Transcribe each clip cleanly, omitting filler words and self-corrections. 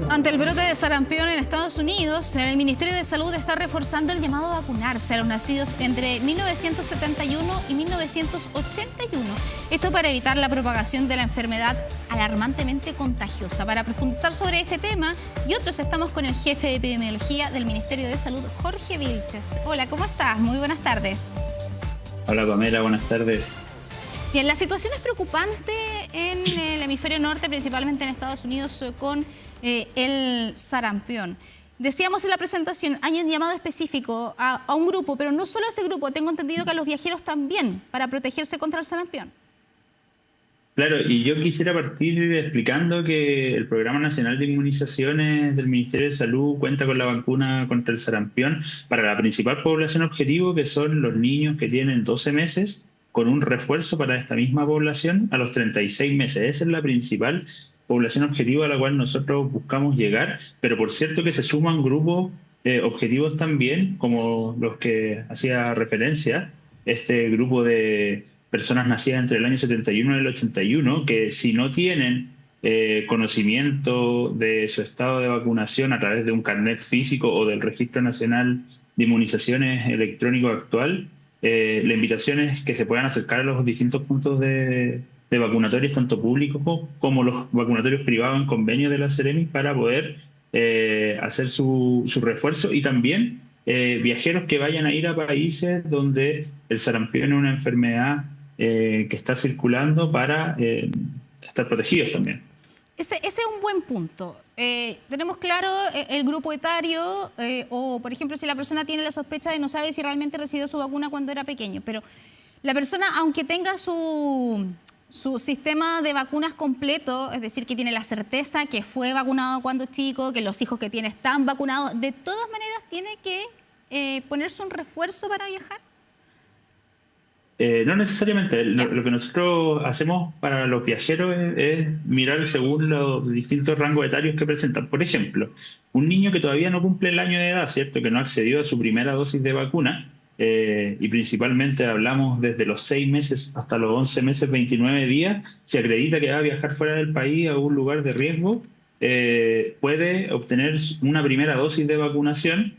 Ante el brote de sarampión en Estados Unidos, el Ministerio de Salud está reforzando el llamado a vacunarse a los nacidos entre 1971 y 1981. Esto para evitar la propagación de la enfermedad alarmantemente contagiosa. Para profundizar sobre este tema y otros, estamos con el jefe de epidemiología del Ministerio de Salud, Jorge Vilches. Hola, ¿cómo estás? Muy buenas tardes. Hola Pamela, buenas tardes. Bien, la situación es preocupante en el hemisferio norte, principalmente en Estados Unidos, con el sarampión. Decíamos en la presentación, hay un llamado específico a un grupo, pero no solo a ese grupo, tengo entendido que a los viajeros también, para protegerse contra el sarampión. Claro, y yo quisiera partir explicando que el Programa Nacional de Inmunizaciones del Ministerio de Salud cuenta con la vacuna contra el sarampión para la principal población objetivo, que son los niños que tienen 12 meses, con un refuerzo para esta misma población a los 36 meses. Esa es la principal población objetivo a la cual nosotros buscamos llegar, pero por cierto que se suman grupos objetivos también, como los que hacía referencia, este grupo de personas nacidas entre el año 71 y el 81, que si no tienen conocimiento de su estado de vacunación a través de un carnet físico o del Registro Nacional de Inmunizaciones electrónico actual, la invitación es que se puedan acercar a los distintos puntos de vacunatorios, tanto públicos como los vacunatorios privados en convenio de la Seremi, para poder hacer su refuerzo, y también viajeros que vayan a ir a países donde el sarampión es una enfermedad que está circulando, para estar protegidos también. Ese es un buen punto. Tenemos claro el grupo etario o, por ejemplo, si la persona tiene la sospecha de no sabe si realmente recibió su vacuna cuando era pequeño, pero la persona, aunque tenga su sistema de vacunas completo, es decir, que tiene la certeza que fue vacunado cuando chico, que los hijos que tiene están vacunados, de todas maneras tiene que ponerse un refuerzo para viajar. No necesariamente. Lo que nosotros hacemos para los viajeros es mirar según los distintos rangos etarios que presentan. Por ejemplo, un niño que todavía no cumple el año de edad, ¿cierto?, que no accedió a su primera dosis de vacuna, y principalmente hablamos desde los 6 meses hasta los 11 meses, 29 días, se acredita que va a viajar fuera del país a un lugar de riesgo, puede obtener una primera dosis de vacunación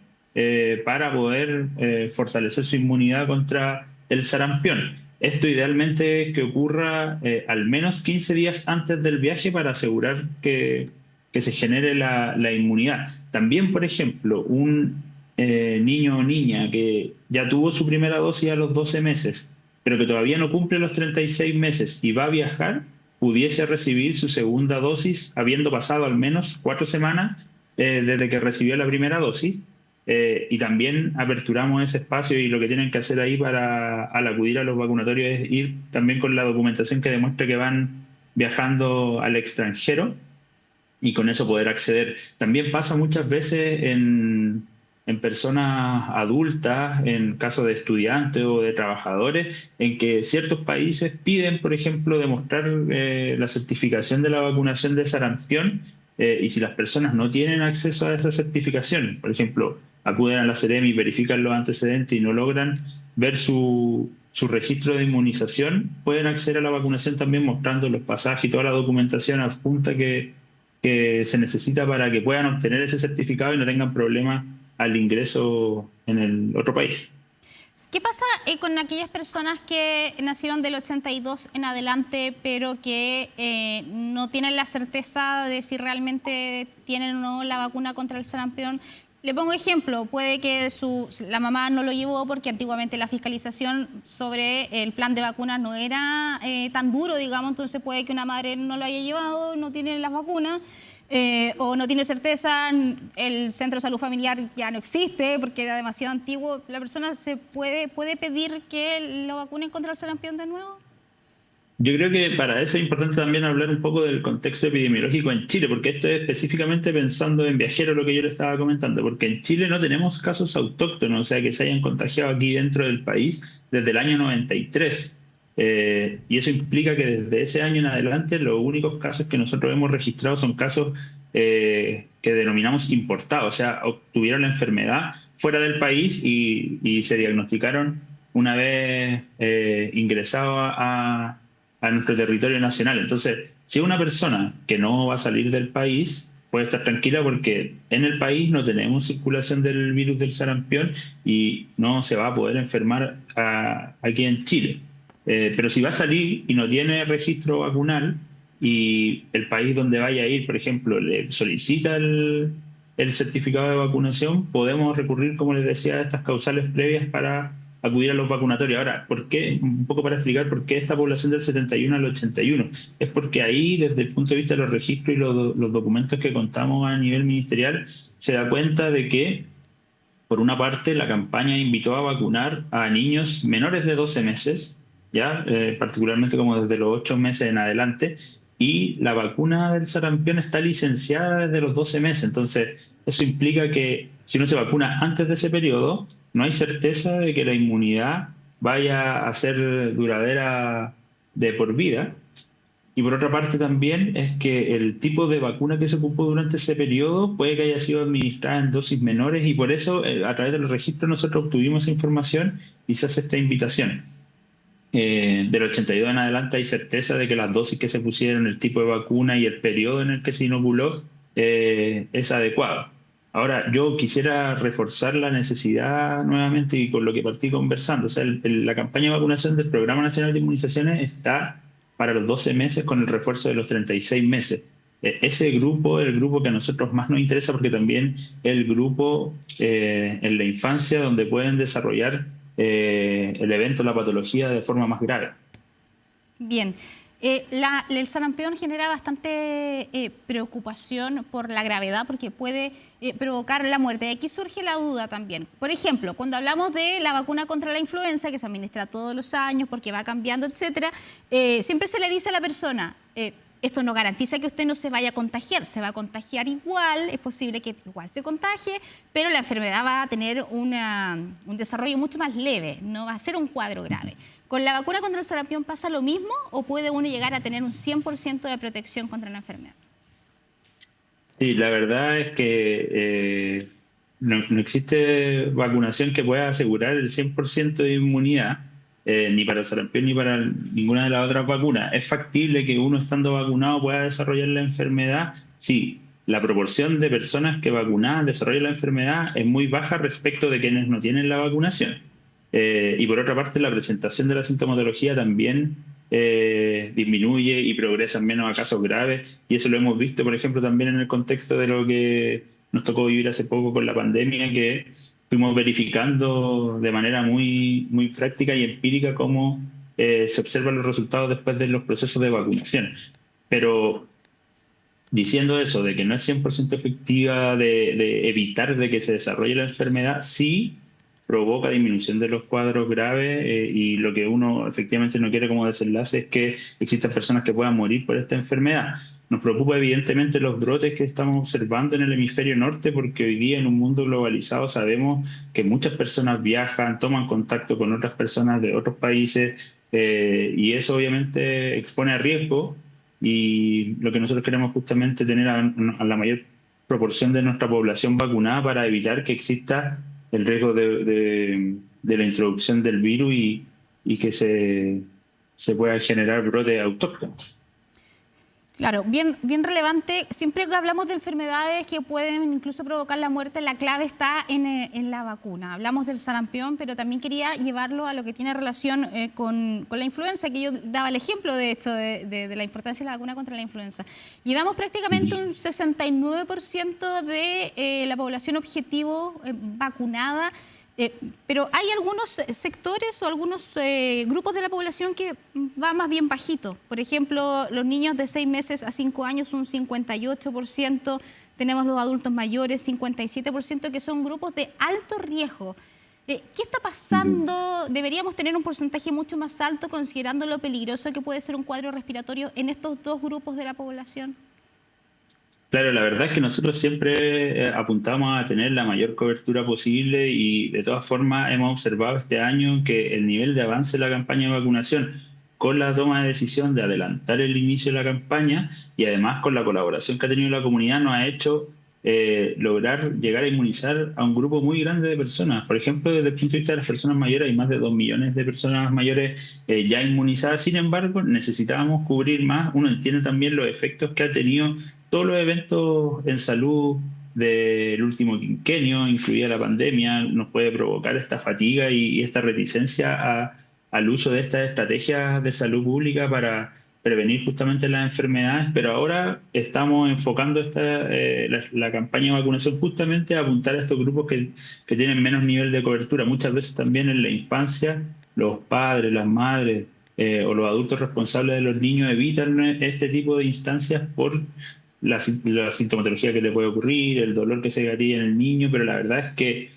para poder fortalecer su inmunidad contra el sarampión. Esto idealmente es que ocurra al menos 15 días antes del viaje, para asegurar que se genere la inmunidad. También, por ejemplo, un niño o niña que ya tuvo su primera dosis a los 12 meses, pero que todavía no cumple los 36 meses y va a viajar, pudiese recibir su segunda dosis habiendo pasado al menos 4 semanas desde que recibió la primera dosis. Y también aperturamos ese espacio, y lo que tienen que hacer ahí al acudir a los vacunatorios es ir también con la documentación que demuestre que van viajando al extranjero, y con eso poder acceder. También pasa muchas veces en personas adultas, en caso de estudiantes o de trabajadores, en que ciertos países piden, por ejemplo, demostrar la certificación de la vacunación de sarampión, y si las personas no tienen acceso a esa certificación, por ejemplo, acuden a la Seremi, verifican los antecedentes y no logran ver su registro de inmunización, pueden acceder a la vacunación también mostrando los pasajes y toda la documentación adjunta que se necesita para que puedan obtener ese certificado y no tengan problemas al ingreso en el otro país. ¿Qué pasa con aquellas personas que nacieron del 82 en adelante, pero que no tienen la certeza de si realmente tienen o no la vacuna contra el sarampión? Le pongo ejemplo, puede que la mamá no lo llevó porque antiguamente la fiscalización sobre el plan de vacunas no era tan duro, digamos, entonces puede que una madre no lo haya llevado, no tiene las vacunas, o no tiene certeza, el centro de salud familiar ya no existe porque era demasiado antiguo. ¿La persona puede pedir que lo vacunen contra el sarampión de nuevo? Yo creo que para eso es importante también hablar un poco del contexto epidemiológico en Chile, porque esto es específicamente pensando en viajeros, lo que yo le estaba comentando, porque en Chile no tenemos casos autóctonos, o sea, que se hayan contagiado aquí dentro del país desde el año 93. Y eso implica que desde ese año en adelante los únicos casos que nosotros hemos registrado son casos que denominamos importados, o sea, obtuvieron la enfermedad fuera del país y se diagnosticaron una vez ingresado a nuestro territorio nacional. Entonces, si es una persona que no va a salir del país, puede estar tranquila porque en el país no tenemos circulación del virus del sarampión y no se va a poder enfermar aquí en Chile. Pero si va a salir y no tiene registro vacunal y el país donde vaya a ir, por ejemplo, le solicita el certificado de vacunación, podemos recurrir, como les decía, a estas causales previas para acudir a los vacunatorios. Ahora, ¿por qué? Un poco para explicar por qué esta población del 71 al 81. Es porque ahí, desde el punto de vista de los registros y los documentos que contamos a nivel ministerial, se da cuenta de que, por una parte, la campaña invitó a vacunar a niños menores de 12 meses, ya particularmente como desde los 8 meses en adelante, y la vacuna del sarampión está licenciada desde los 12 meses. Entonces, eso implica que si uno se vacuna antes de ese periodo, no hay certeza de que la inmunidad vaya a ser duradera de por vida. Y por otra parte también es que el tipo de vacuna que se ocupó durante ese periodo puede que haya sido administrada en dosis menores y por eso a través de los registros nosotros obtuvimos esa información y se hace esta invitación. Del 82 en adelante hay certeza de que las dosis que se pusieron, el tipo de vacuna y el periodo en el que se inoculó es adecuado. Ahora, yo quisiera reforzar la necesidad nuevamente y con lo que partí conversando. O sea, la campaña de vacunación del Programa Nacional de Inmunizaciones está para los 12 meses con el refuerzo de los 36 meses. Ese grupo es el grupo que a nosotros más nos interesa porque también es el grupo en la infancia donde pueden desarrollar el evento, la patología de forma más grave. Bien. El sarampión genera bastante preocupación por la gravedad porque puede provocar la muerte. Y aquí surge la duda también. Por ejemplo, cuando hablamos de la vacuna contra la influenza, que se administra todos los años porque va cambiando, etcétera, siempre se le dice a la persona, esto no garantiza que usted no se vaya a contagiar, se va a contagiar igual, es posible que igual se contagie, pero la enfermedad va a tener un desarrollo mucho más leve, no va a ser un cuadro grave. ¿Con la vacuna contra el sarampión pasa lo mismo o puede uno llegar a tener un 100% de protección contra la enfermedad? Sí, la verdad es que no existe vacunación que pueda asegurar el 100% de inmunidad, ni para el sarampión ni para ninguna de las otras vacunas. ¿Es factible que uno estando vacunado pueda desarrollar la enfermedad? Sí, la proporción de personas que vacunadas desarrollan la enfermedad es muy baja respecto de quienes no tienen la vacunación. Y por otra parte, la presentación de la sintomatología también disminuye y progresan menos a casos graves. Y eso lo hemos visto, por ejemplo, también en el contexto de lo que nos tocó vivir hace poco con la pandemia, que fuimos verificando de manera muy, muy práctica y empírica cómo se observan los resultados después de los procesos de vacunación. Pero diciendo eso, de que no es 100% efectiva de evitar de que se desarrolle la enfermedad, sí provoca disminución de los cuadros graves y lo que uno efectivamente no quiere como desenlace es que existan personas que puedan morir por esta enfermedad. Nos preocupa evidentemente los brotes que estamos observando en el hemisferio norte porque hoy día en un mundo globalizado sabemos que muchas personas viajan, toman contacto con otras personas de otros países y eso obviamente expone a riesgo y lo que nosotros queremos justamente tener a la mayor proporción de nuestra población vacunada para evitar que exista el riesgo de la introducción del virus y que se pueda generar brotes autóctonos. Claro, bien relevante. Siempre que hablamos de enfermedades que pueden incluso provocar la muerte, la clave está en la vacuna. Hablamos del sarampión, pero también quería llevarlo a lo que tiene relación con la influenza, que yo daba el ejemplo de esto, de la importancia de la vacuna contra la influenza. Llevamos prácticamente un 69% de la población objetivo vacunada. Pero hay algunos sectores o algunos grupos de la población que va más bien bajito. Por ejemplo, los niños de 6 meses a 5 años un 58%, tenemos los adultos mayores 57%, que son grupos de alto riesgo. ¿Qué está pasando? ¿Deberíamos tener un porcentaje mucho más alto considerando lo peligroso que puede ser un cuadro respiratorio en estos dos grupos de la población? Claro, la verdad es que nosotros siempre apuntamos a tener la mayor cobertura posible y de todas formas hemos observado este año que el nivel de avance de la campaña de vacunación con la toma de decisión de adelantar el inicio de la campaña y además con la colaboración que ha tenido la comunidad nos ha hecho lograr llegar a inmunizar a un grupo muy grande de personas. Por ejemplo, desde el punto de vista de las personas mayores, hay más de 2 millones de personas mayores ya inmunizadas. Sin embargo, necesitábamos cubrir más. Uno entiende también los efectos que ha tenido todos los eventos en salud del último quinquenio, incluida la pandemia, nos puede provocar esta fatiga y esta reticencia al uso de estas estrategias de salud pública para prevenir justamente las enfermedades, pero ahora estamos enfocando la campaña de vacunación justamente a apuntar a estos grupos que tienen menos nivel de cobertura. Muchas veces también en la infancia los padres, las madres o los adultos responsables de los niños evitan este tipo de instancias por la sintomatología que le puede ocurrir, el dolor que se gatilla en el niño, pero la verdad es que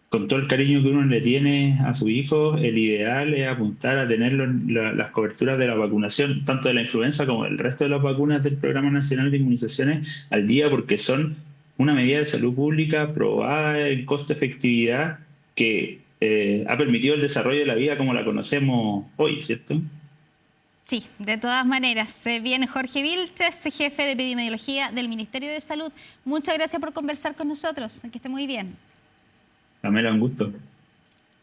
con todo el cariño que uno le tiene a su hijo, el ideal es apuntar a tener las coberturas de la vacunación, tanto de la influenza como del resto de las vacunas del Programa Nacional de Inmunizaciones al día, porque son una medida de salud pública probada en costo-efectividad que ha permitido el desarrollo de la vida como la conocemos hoy, ¿cierto? Sí, de todas maneras. Viene Jorge Vilches, jefe de epidemiología del Ministerio de Salud. Muchas gracias por conversar con nosotros. Que esté muy bien. Pamela, un gusto.